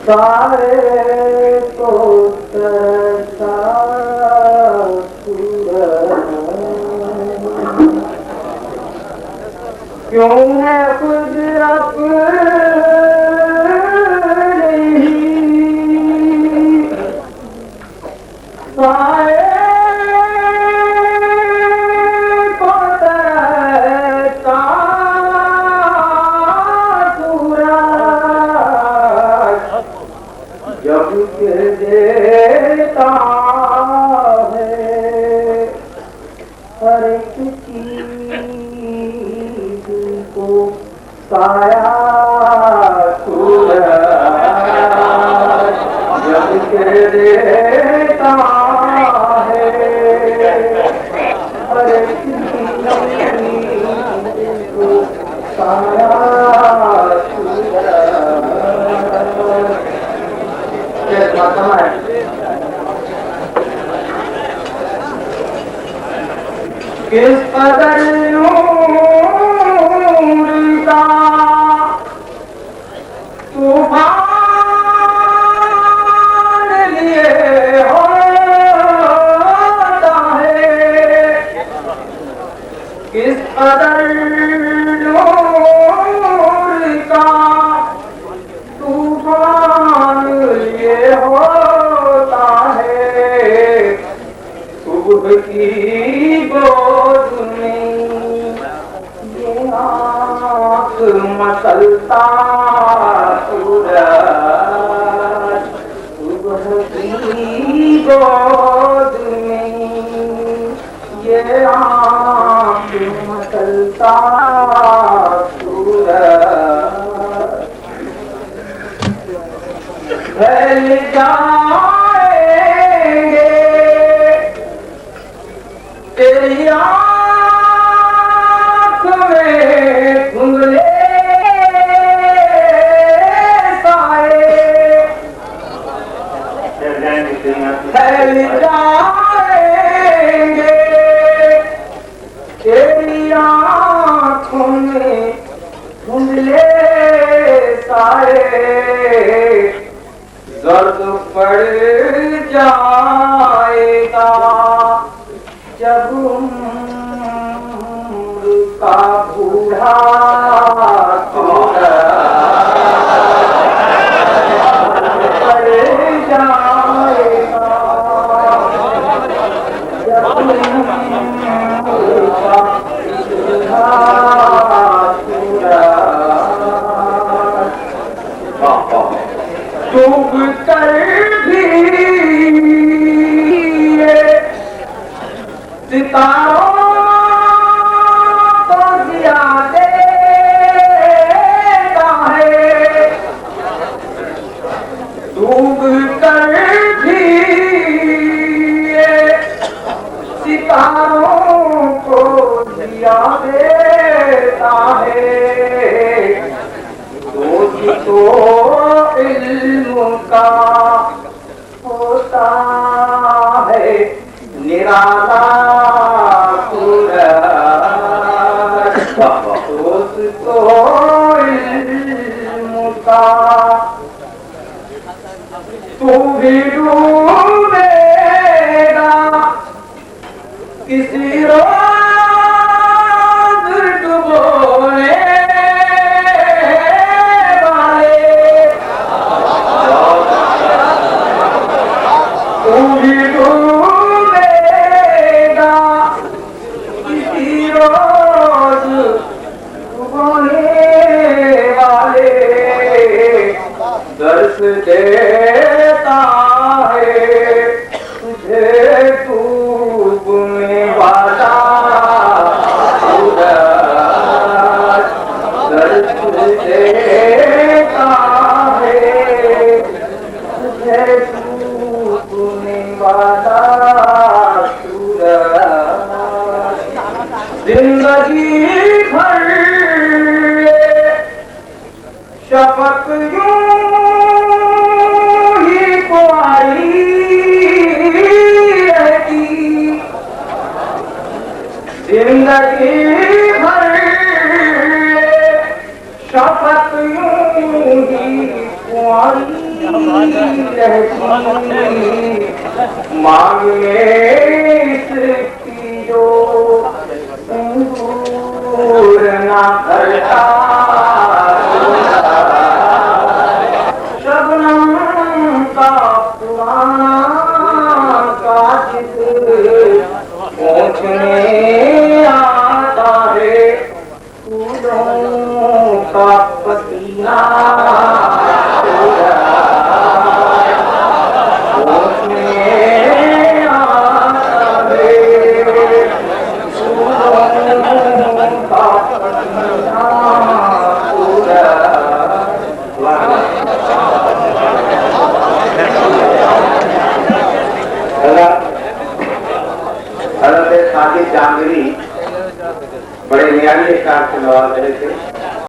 सारे को तरसा क्यों है खुद देता है हर एक चीज को साया जब के देता है हर एक चीज को साया किस कदर नूर का तूफान लिए होता है किस कदर नूर का तूफान लिए होता है सुबह की गोद में ये आँख मसलता सूरज सुबह की गोद में ये आँख मसलता सूरज फैल जाएंगे तेरी आँख में धुंधले साए फैल जाएंगे तेरी आँखों में धुंधले साए दर्द पड़ जाएगा जब उम्र का बूढ़ा पड़ जाएगा जब उम्र का बूढ़ा डूब कर भी सितारों को दिया देता है डूब कर भी सितारों को दिया देता है तो इल्म का होता है निराला तो इल्म का तू भी डूबेगा किसी रोज डुबोने तू भी डूबेगा किसी रोज डूबने वाले दर्श देता है तुझे डूबने वाला दर्श देता है तुझे जिंदगी भर शफक यूं ही को आई शपथ यूं ही कुंवारी रहती, मांग में इसकी जो अंगूर ना भरता, शबनम का पुराना काजिद पहुँचने आता है, फूलों का पसीना पहुँचने आता है, फूलों का पसीना हजरत सादी जामगिरी बड़े नियाली स्टार से नवाज रहे थे।